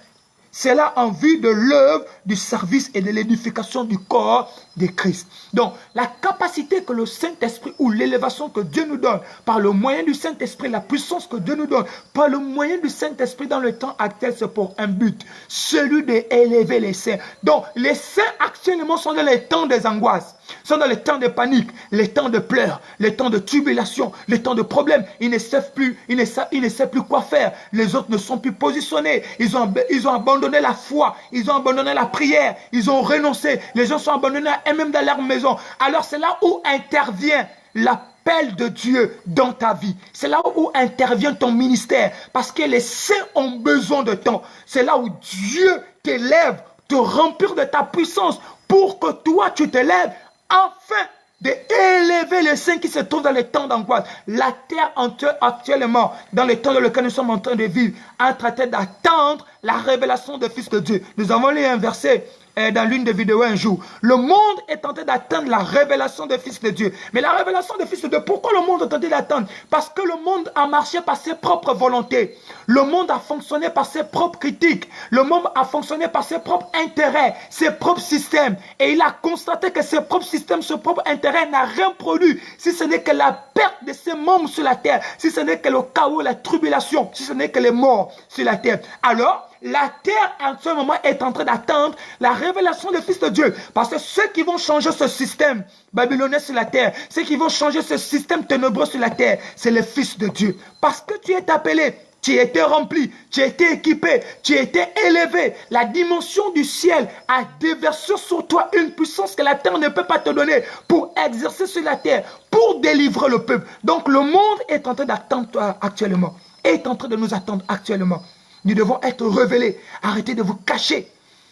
C'est là en vue de l'œuvre du service et de l'édification du corps de Christ. Donc, la capacité que le Saint-Esprit ou l'élévation que Dieu nous donne, par le moyen du Saint-Esprit, la puissance que Dieu nous donne, par le moyen du Saint-Esprit dans le temps actuel, c'est pour un but, celui d'élever les saints. Donc, les saints actuellement sont dans les temps des angoisses, sont dans les temps de panique, les temps de pleurs, les temps de tribulation, les temps de problèmes. Ils ne savent plus, ils ne savent plus quoi faire. Les autres ne sont plus positionnés. Ils ont abandonné la foi, ils ont abandonné la prière, ils ont renoncé. Les gens sont abandonnés eux-mêmes dans leur maison. Alors c'est là où intervient l'appel de Dieu dans ta vie. C'est là où intervient ton ministère. Parce que les saints ont besoin de temps. C'est là où Dieu t'élève, te remplir de ta puissance pour que toi tu t'élèves afin d'élever les saints qui se trouvent dans les temps d'angoisse. La terre actuellement, dans les temps dans lesquels nous sommes en train de vivre, est en train d'attendre la révélation du Fils de Dieu. Nous avons lu un verset dans l'une des vidéos un jour. Le monde est en train d'attendre la révélation du Fils de Dieu. Mais la révélation du Fils de Dieu, pourquoi le monde est en train d'attendre? Parce que le monde a marché par ses propres volontés. Le monde a fonctionné par ses propres critiques. Le monde a fonctionné par ses propres intérêts, ses propres systèmes. Et il a constaté que ses propres systèmes, ses propres intérêts n'a rien produit. Si ce n'est que la perte de ses membres sur la terre, si ce n'est que le chaos, la tribulation, si ce n'est que les morts sur la terre. Alors, la terre en ce moment est en train d'attendre la révélation du Fils de Dieu. Parce que ceux qui vont changer ce système babylonais sur la terre, ceux qui vont changer ce système ténébreux sur la terre, c'est le Fils de Dieu. Parce que tu es appelé, tu as été rempli, tu as été équipé, tu as été élevé. La dimension du ciel a déversé sur toi une puissance que la terre ne peut pas te donner pour exercer sur la terre, pour délivrer le peuple. Donc le monde est en train d'attendre toi actuellement, est en train de nous attendre actuellement. Nous devons être révélés. Arrêtez de vous cacher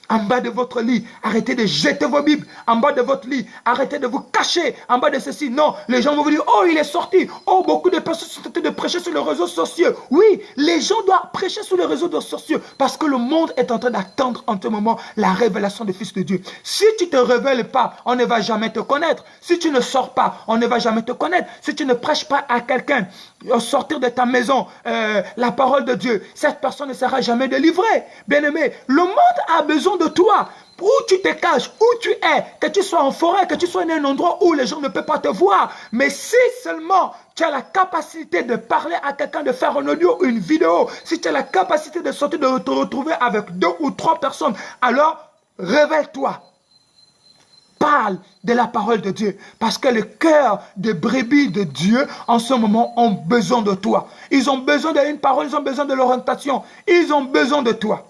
en bas de votre lit. Arrêtez de jeter vos Bibles en bas de votre lit. Arrêtez de vous cacher en bas de ceci. Non, les gens vont vous dire, oh, il est sorti. Oh, beaucoup de personnes sont en train de prêcher sur les réseaux sociaux. Oui, les gens doivent prêcher sur les réseaux sociaux parce que le monde est en train d'attendre en ce moment la révélation du Fils de Dieu. Si tu ne te révèles pas, on ne va jamais te connaître. Si tu ne sors pas, on ne va jamais te connaître. Si tu ne prêches pas à quelqu'un, au sortir de ta maison, la parole de Dieu, cette personne ne sera jamais délivrée. Bien-aimé, le monde a besoin de toi. Où tu te caches, où tu es, que tu sois en forêt, que tu sois dans un endroit où les gens ne peuvent pas te voir. Mais si seulement tu as la capacité de parler à quelqu'un, de faire un audio ou une vidéo, si tu as la capacité de sortir, de te retrouver avec 2 ou 3 personnes, alors révèle-toi. Parle de la parole de Dieu. Parce que le cœur de brebis de Dieu, en ce moment, ont besoin de toi. Ils ont besoin d'une parole, ils ont besoin de l'orientation. Ils ont besoin de toi.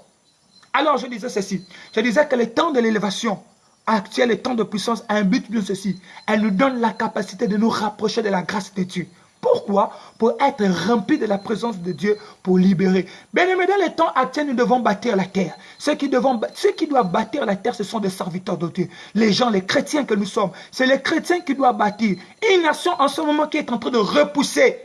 Alors, je disais ceci. Je disais que le temps de l'élévation actuel, le temps de puissance, a un but de ceci. Elle nous donne la capacité de nous rapprocher de la grâce de Dieu. Pourquoi? Pour être remplis de la présence de Dieu, pour libérer. Bien aimé, dans les temps actuels, nous devons bâtir la terre. Ceux qui doivent bâtir la terre, ce sont des serviteurs de Dieu. Les gens, les chrétiens que nous sommes, c'est les chrétiens qui doivent bâtir. Une nation en ce moment qui est en train de repousser.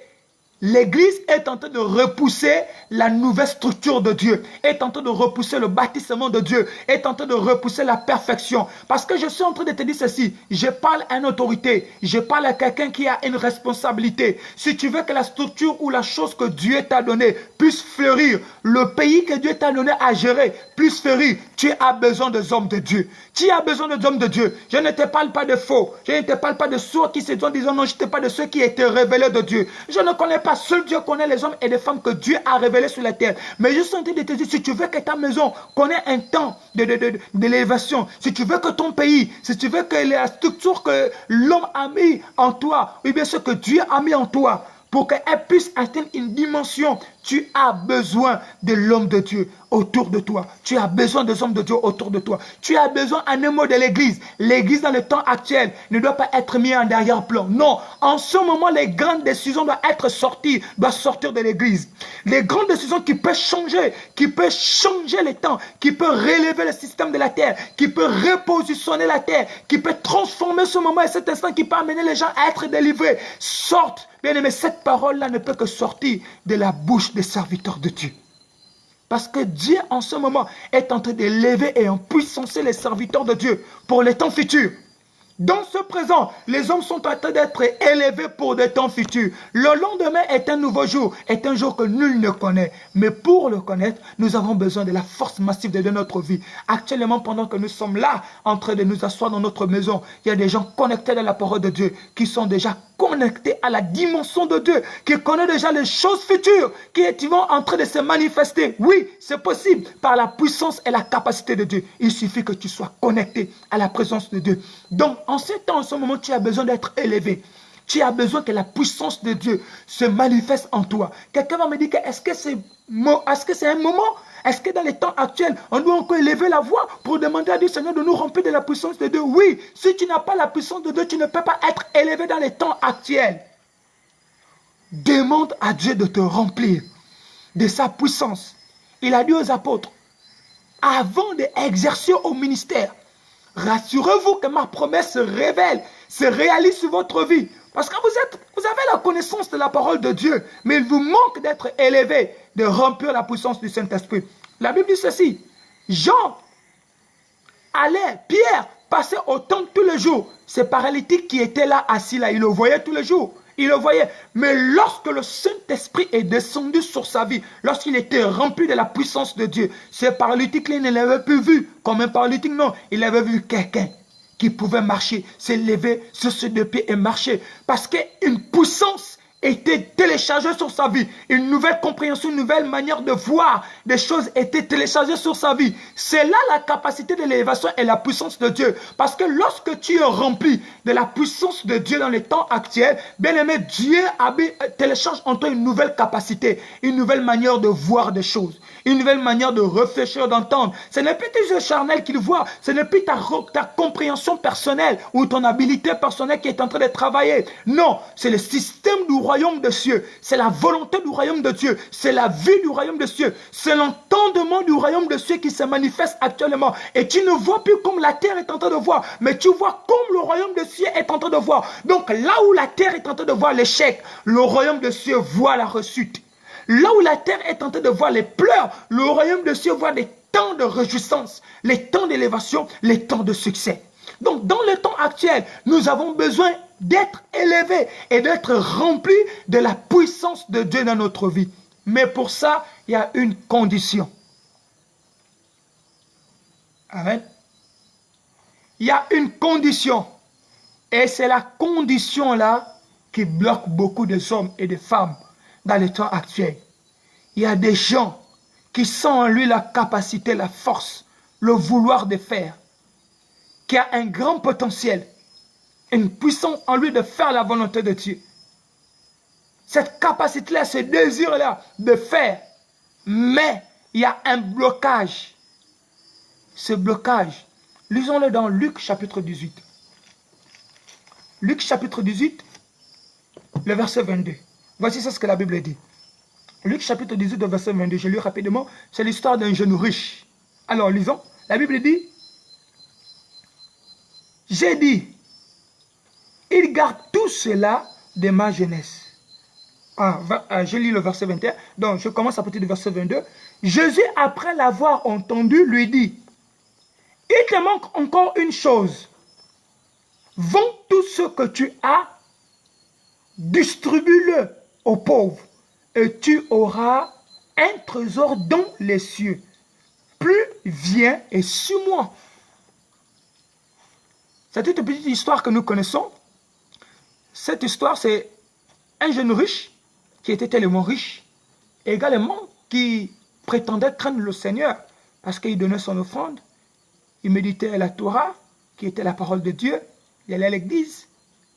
L'Église est en train de repousser la nouvelle structure de Dieu, est en train de repousser le bâtissement de Dieu, est en train de repousser la perfection. Parce que je suis en train de te dire ceci, je parle à une autorité, je parle à quelqu'un qui a une responsabilité. Si tu veux que la structure ou la chose que Dieu t'a donnée puisse fleurir, le pays que Dieu t'a donné à gérer puisse fleurir, tu as besoin des hommes de Dieu. Tu as besoin des hommes de Dieu. Je ne te parle pas de faux, je ne te parle pas de ceux qui se disent non, je ne te parle pas de ceux qui étaient révélés de Dieu. Je ne connais pas, seul Dieu connaît les hommes et les femmes que Dieu a révélés sur la terre. Mais je suis en train de te dire, si tu veux que ta maison connaisse un temps d'élévation, si tu veux que ton pays, si tu veux que la structure que l'homme a mis en toi, ou bien ce que Dieu a mis en toi, pour qu'elle puisse atteindre une dimension, tu as besoin de l'homme de Dieu autour de toi. Tu as besoin des hommes de Dieu autour de toi. Tu as besoin, en un mot, de l'Église. L'Église, dans le temps actuel, ne doit pas être mise en arrière-plan. Non, en ce moment, les grandes décisions doivent être sorties, doivent sortir de l'Église. Les grandes décisions qui peuvent changer les temps, qui peuvent relever le système de la terre, qui peuvent repositionner la terre, qui peuvent transformer ce moment et cet instant, qui peut amener les gens à être délivrés, sortent. Bien aimé, cette parole-là ne peut que sortir de la bouche des serviteurs de Dieu. Parce que Dieu, en ce moment, est en train d'élever et en puissancer les serviteurs de Dieu pour les temps futurs. Dans ce présent, les hommes sont en train d'être élevés pour des temps futurs. Le lendemain est un nouveau jour, est un jour que nul ne connaît. Mais pour le connaître, nous avons besoin de la force massive de notre vie. Actuellement, pendant que nous sommes là, en train de nous asseoir dans notre maison, il y a des gens connectés à la parole de Dieu, qui sont déjà connectés à la dimension de Dieu, qui connaissent déjà les choses futures, qui vont en train de se manifester. Oui, c'est possible, par la puissance et la capacité de Dieu. Il suffit que tu sois connecté à la présence de Dieu. Donc, en ce temps, en ce moment, tu as besoin d'être élevé. Tu as besoin que la puissance de Dieu se manifeste en toi. Quelqu'un va me dire, est-ce que c'est un moment? Est-ce que dans les temps actuels, on doit encore élever la voix pour demander à Dieu, Seigneur, de nous remplir de la puissance de Dieu? Oui, si tu n'as pas la puissance de Dieu, tu ne peux pas être élevé dans les temps actuels. Demande à Dieu de te remplir de sa puissance. Il a dit aux apôtres, avant d'exercer au ministère, rassurez-vous que ma promesse se révèle se réalise sur votre vie. Parce que vous avez la connaissance de la parole de Dieu, mais il vous manque d'être élevé, de remplir la puissance du Saint-Esprit. La Bible dit ceci, Jean allait, Pierre passait au temple tous les jours. Ces paralytiques qui étaient là, assis là, il le voyait tous les jours. Il le voyait. Mais lorsque le Saint-Esprit est descendu sur sa vie, lorsqu'il était rempli de la puissance de Dieu, ces paralytiques-là, il ne l'avait plus vu comme un paralytique, non. Il avait vu quelqu'un qui pouvait marcher, se lever sur ses deux pieds et marcher. Parce qu'une puissance était téléchargée sur sa vie. Une nouvelle compréhension, une nouvelle manière de voir des choses était téléchargée sur sa vie. C'est là la capacité de l'élévation et la puissance de Dieu. Parce que lorsque tu es rempli de la puissance de Dieu dans les temps actuels, bien aimé, Dieu télécharge en toi une nouvelle capacité, une nouvelle manière de voir des choses, une nouvelle manière de réfléchir, d'entendre. Ce n'est plus tes yeux charnels qu'il voit, ce n'est plus ta compréhension personnelle ou ton habilité personnelle qui est en train de travailler. Non, c'est le système du royaume de cieux, c'est la volonté du royaume de Dieu, c'est la vie du royaume de cieux, c'est l'entendement du royaume de cieux qui se manifeste actuellement. Et tu ne vois plus comme la terre est en train de voir, mais tu vois comme le royaume de cieux est en train de voir. Donc là où la terre est en train de voir l'échec, le royaume de cieux voit la réussite. Là où la terre est en train de voir les pleurs, le royaume de cieux voit les temps de réjouissance, les temps d'élévation, les temps de succès. Donc dans le temps actuel, nous avons besoin d'être élevés et d'être remplis de la puissance de Dieu dans notre vie. Mais pour ça, il y a une condition. Amen. Il y a une condition. Et c'est la condition-là qui bloque beaucoup de hommes et de femmes dans le temps actuel. Il y a des gens qui sont en lui la capacité, la force, le vouloir de faire, qui a un grand potentiel, une puissance en lui de faire la volonté de Dieu. Cette capacité-là, ce désir-là de faire, mais il y a un blocage. Ce blocage, lisons-le dans Luc chapitre 18. Luc chapitre 18, le verset 22. Voici ce que la Bible dit. Luc chapitre 18, le verset 22, je lis rapidement, c'est l'histoire d'un jeune riche. Alors lisons, la Bible dit, j'ai dit, il garde tout cela de ma jeunesse. Je lis le verset 21, donc je commence à partir du verset 22. Jésus, après l'avoir entendu, lui dit, il te manque encore une chose. Vends tout ce que tu as, distribue-le aux pauvres, et tu auras un trésor dans les cieux. Plus viens et suis-moi. C'est une petite histoire que nous connaissons. Cette histoire, c'est un jeune riche qui était tellement riche, également qui prétendait craindre le Seigneur parce qu'il donnait son offrande, il méditait la Torah, qui était la parole de Dieu, il allait à l'église,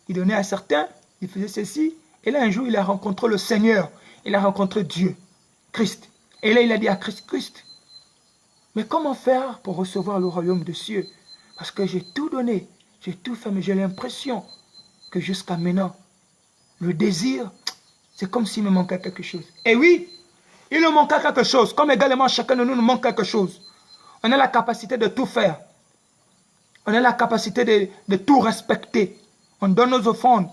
il donnait à certains, il faisait ceci, et là un jour il a rencontré le Seigneur, il a rencontré Dieu, Christ, et là il a dit à Christ, mais comment faire pour recevoir le royaume des cieux? Parce que j'ai tout donné, j'ai tout fait, mais j'ai l'impression que jusqu'à maintenant, le désir, c'est comme s'il me manquait quelque chose. Et oui, il nous manquait quelque chose, comme également chacun de nous nous manque quelque chose. On a la capacité de tout faire. On a la capacité de tout respecter. On donne nos offrandes.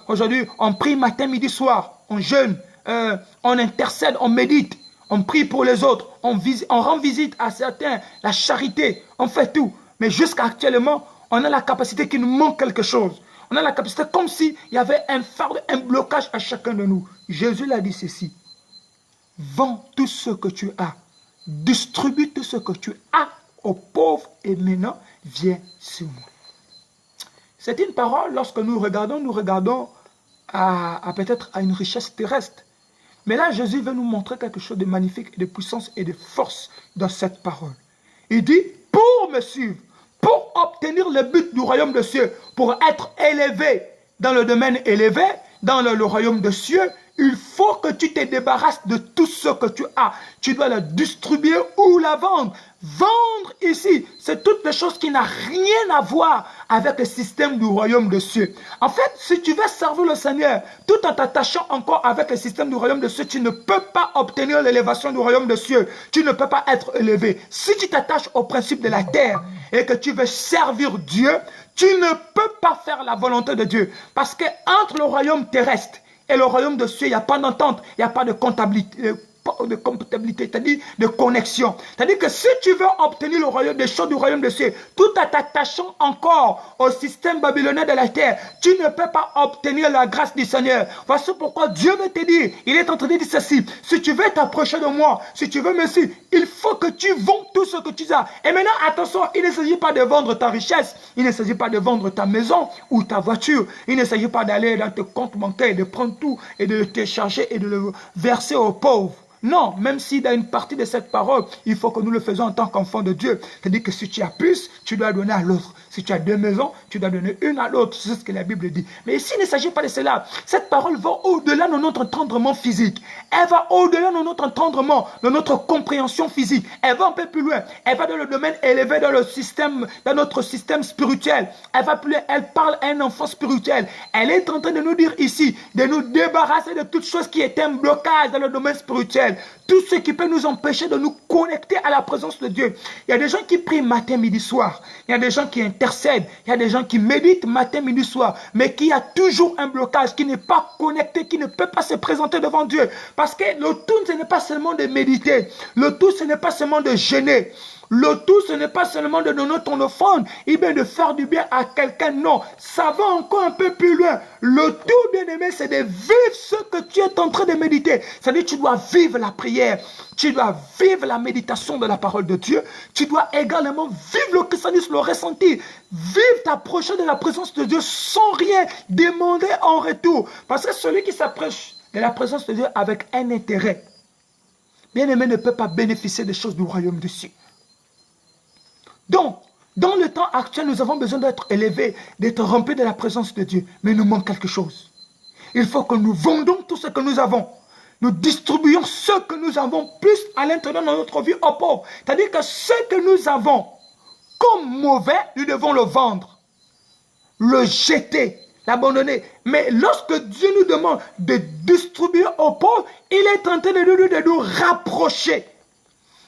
Aujourd'hui, on prie matin, midi, soir. On jeûne. On intercède, on médite. On prie pour les autres. On rend visite à certains. La charité. On fait tout. Mais jusqu'à actuellement, on a la capacité qu'il nous manque quelque chose. On a la capacité comme s'il y avait un fardeau, un blocage à chacun de nous. Jésus l'a dit ceci. Vends tout ce que tu as. Distribue tout ce que tu as aux pauvres et maintenant, viens sur moi. C'est une parole, lorsque nous regardons à peut-être à une richesse terrestre. Mais là, Jésus veut nous montrer quelque chose de magnifique, et de puissance et de force dans cette parole. Il dit, pour me suivre, pour obtenir le but du royaume de cieux, pour être élevé dans le domaine élevé, dans le royaume de cieux, il faut que tu te débarrasses de tout ce que tu as. Tu dois la distribuer ou la vendre. Vendre ici, c'est toutes les choses qui n'ont rien à voir avec le système du royaume de cieux. En fait, si tu veux servir le Seigneur, tout en t'attachant encore avec le système du royaume de cieux, tu ne peux pas obtenir l'élévation du royaume de cieux. Tu ne peux pas être élevé. Si tu t'attaches au principe de la terre et que tu veux servir Dieu, tu ne peux pas faire la volonté de Dieu. Parce que entre le royaume terrestre et le royaume de cieux, il n'y a pas d'entente, il n'y a pas de comptabilité, c'est-à-dire de connexion. C'est-à-dire que si tu veux obtenir le royaume, des choses du royaume de cieux, tout en t'attachant encore au système babylonien de la terre, tu ne peux pas obtenir la grâce du Seigneur. Voici pourquoi Dieu veut te dire, il est en train de dire ceci, si tu veux t'approcher de moi, si tu veux me suivre, il faut que tu vends tout ce que tu as. Et maintenant, attention, il ne s'agit pas de vendre ta richesse, il ne s'agit pas de vendre ta maison ou ta voiture, il ne s'agit pas d'aller dans tes comptes bancaires, de prendre tout et de le télécharger et de le verser aux pauvres. Non, même si dans une partie de cette parole, il faut que nous le faisons en tant qu'enfants de Dieu. C'est-à-dire que si tu as plus, tu dois donner à l'autre. Si tu as 2 maisons, tu dois donner une à l'autre. C'est ce que la Bible dit. Mais ici, il ne s'agit pas de cela. Cette parole va au-delà de notre entendement physique. Elle va au-delà de notre entendement, de notre compréhension physique. Elle va un peu plus loin. Elle va dans le domaine élevé dans le système, dans notre système spirituel. Elle va plus loin. Elle parle à un enfant spirituel. Elle est en train de nous dire ici, de nous débarrasser de toute chose qui est un blocage dans le domaine spirituel. Tout ce qui peut nous empêcher de nous connecter à la présence de Dieu. Il y a des gens qui prient matin, midi, soir. Il y a des gens qui intercèdent. Il y a des gens qui méditent matin, midi, soir. Mais qui a toujours un blocage, qui n'est pas connecté, qui ne peut pas se présenter devant Dieu. Parce que le tout, ce n'est pas seulement de méditer. Le tout, ce n'est pas seulement de jeûner. Le tout, ce n'est pas seulement de donner ton offrande, et bien de faire du bien à quelqu'un. Non, ça va encore un peu plus loin. Le tout, bien aimé, c'est de vivre ce que tu es en train de méditer. C'est-à-dire que tu dois vivre la prière. Tu dois vivre la méditation de la parole de Dieu. Tu dois également vivre le christianisme, le ressentir. Vivre t'approcher de la présence de Dieu sans rien demander en retour. Parce que celui qui s'approche de la présence de Dieu avec un intérêt, bien aimé, ne peut pas bénéficier des choses du royaume de Dieu. Donc, dans le temps actuel, nous avons besoin d'être élevés, d'être remplis de la présence de Dieu. Mais il nous manque quelque chose. Il faut que nous vendons tout ce que nous avons. Nous distribuons ce que nous avons plus à l'intérieur de notre vie aux pauvres. C'est-à-dire que ce que nous avons comme mauvais, nous devons le vendre, le jeter, l'abandonner. Mais lorsque Dieu nous demande de distribuer aux pauvres, il est en train de nous rapprocher.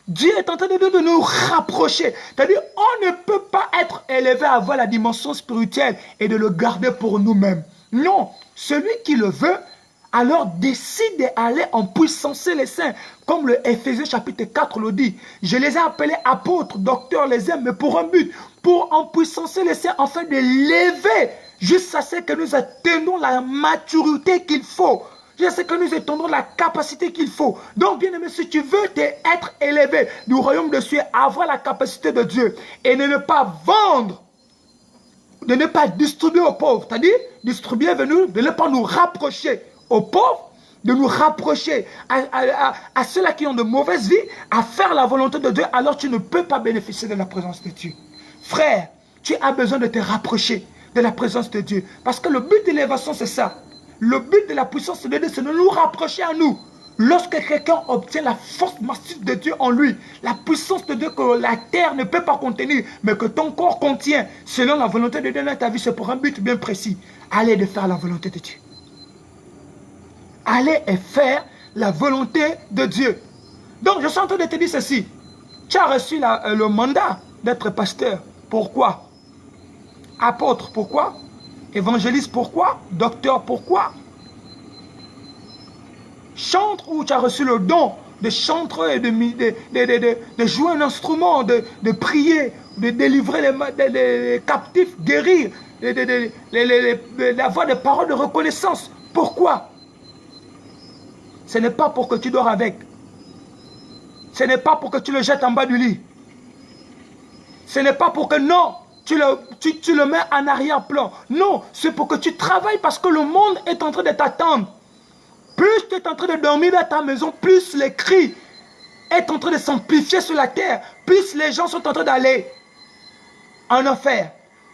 Dieu est en train de nous rapprocher. C'est-à-dire, on ne peut pas être élevé à avoir la dimension spirituelle et de le garder pour nous-mêmes. Non, celui qui le veut, alors décide d'aller en puissancer les saints. Comme le Éphésiens chapitre 4 le dit. Je les ai appelés apôtres, docteurs, les aime, mais pour un but. Pour en puissancer les saints, afin de l'élever jusqu'à ce que nous atteignons la maturité qu'il faut. Je sais que nous étendons la capacité qu'il faut. Donc, bien aimé, si tu veux être élevé du royaume de Dieu, avoir la capacité de Dieu et ne pas vendre, de ne pas distribuer aux pauvres, c'est-à-dire distribuer vers nous, de ne pas nous rapprocher aux pauvres, de nous rapprocher à ceux-là qui ont de mauvaises vies, à faire la volonté de Dieu, alors tu ne peux pas bénéficier de la présence de Dieu. Frère, tu as besoin de te rapprocher de la présence de Dieu. Parce que le but de l'élévation, c'est ça. Le but de la puissance de Dieu, c'est de nous rapprocher à nous. Lorsque quelqu'un obtient la force massive de Dieu en lui, la puissance de Dieu que la terre ne peut pas contenir, mais que ton corps contient, selon la volonté de Dieu dans ta vie, c'est pour un but bien précis. Allez de faire la volonté de Dieu. Allez et faire la volonté de Dieu. Donc, je suis en train de te dire ceci. Tu as reçu le mandat d'être pasteur. Pourquoi? Apôtre, pourquoi? Évangéliste, pourquoi? Docteur, pourquoi? Chantre, où tu as reçu le don de chanter et de jouer un instrument, de prier, de délivrer les captifs, guérir, d'avoir des paroles de reconnaissance. Pourquoi? Ce n'est pas pour que tu dors avec. Ce n'est pas pour que tu le jettes en bas du lit. Ce n'est pas pour que, non, tu le mets en arrière-plan. Non, c'est pour que tu travailles parce que le monde est en train de t'attendre. Plus tu es en train de dormir dans ta maison, plus les cris est en train de s'amplifier sur la terre. Plus les gens sont en train d'aller en enfer.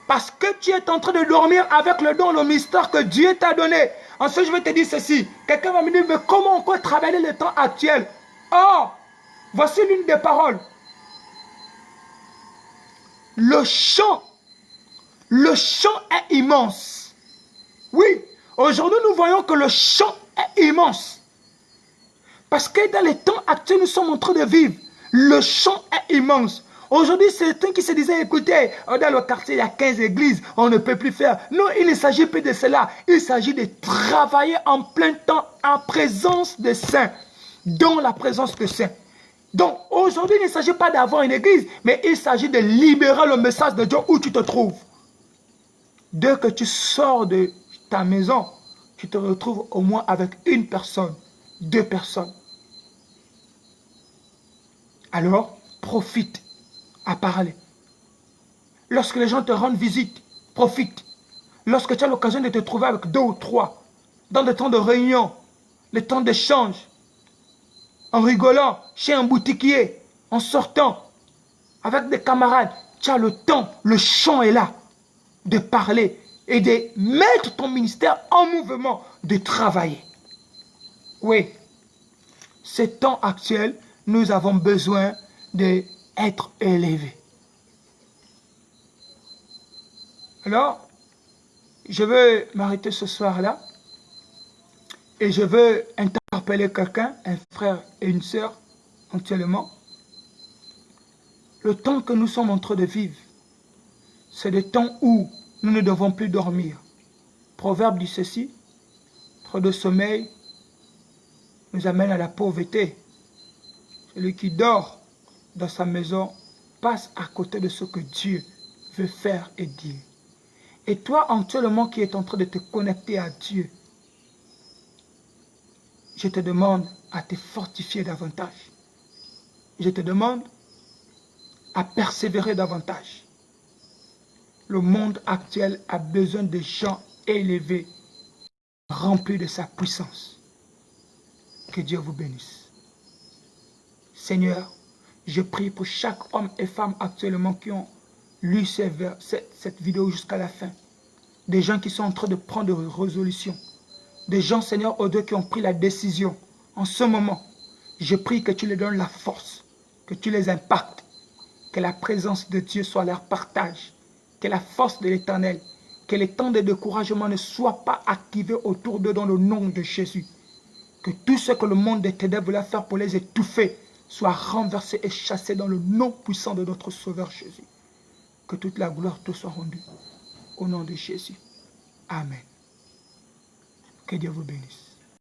Parce que tu es en train de dormir avec le don, le mystère que Dieu t'a donné. Ensuite, je vais te dire ceci. Quelqu'un va me dire, mais comment on peut travailler le temps actuel? Oh, voici l'une des paroles. Le chant Le champ est immense. Oui, aujourd'hui nous voyons que le champ est immense. Parce que dans les temps actuels nous sommes en train de vivre, le champ est immense. Aujourd'hui, certains qui se disaient, écoutez, dans le quartier, il y a 15 églises, on ne peut plus faire. Non, il ne s'agit plus de cela. Il s'agit de travailler en plein temps en présence des saints, dans la présence des saints. Donc, aujourd'hui, il ne s'agit pas d'avoir une église, mais il s'agit de libérer le message de Dieu où tu te trouves. Dès que tu sors de ta maison, tu te retrouves au moins avec une personne, 2 personnes. Alors, profite à parler. Lorsque les gens te rendent visite, profite. Lorsque tu as l'occasion de te trouver avec 2 ou 3, dans des temps de réunion, les temps d'échange, en rigolant, chez un boutiquier, en sortant, avec des camarades, tu as le temps, le champ est là, de parler et de mettre ton ministère en mouvement, de travailler. Oui, ces temps actuels, nous avons besoin d'être élevés. Alors, je veux m'arrêter ce soir-là et je veux interpeller quelqu'un, un frère et une sœur, actuellement. Le temps que nous sommes en train de vivre, c'est le temps où nous ne devons plus dormir. Proverbe dit ceci, trop de sommeil nous amène à la pauvreté. Celui qui dort dans sa maison passe à côté de ce que Dieu veut faire et dire. Et toi, actuellement, qui es en train de te connecter à Dieu, je te demande à te fortifier davantage. Je te demande à persévérer davantage. Le monde actuel a besoin de gens élevés, remplis de sa puissance. Que Dieu vous bénisse. Seigneur, je prie pour chaque homme et femme actuellement qui ont lu cette vidéo jusqu'à la fin. Des gens qui sont en train de prendre des résolutions. Des gens, Seigneur, au Dieu, qui ont pris la décision. En ce moment, je prie que tu les donnes la force, que tu les impactes, que la présence de Dieu soit leur partage, que la force de l'Éternel, que les temps de découragement ne soient pas activés autour d'eux dans le nom de Jésus. Que tout ce que le monde des ténèbres voulait faire pour les étouffer soit renversé et chassé dans le nom puissant de notre Sauveur Jésus. Que toute la gloire te soit rendue. Au nom de Jésus. Amen. Que Dieu vous bénisse.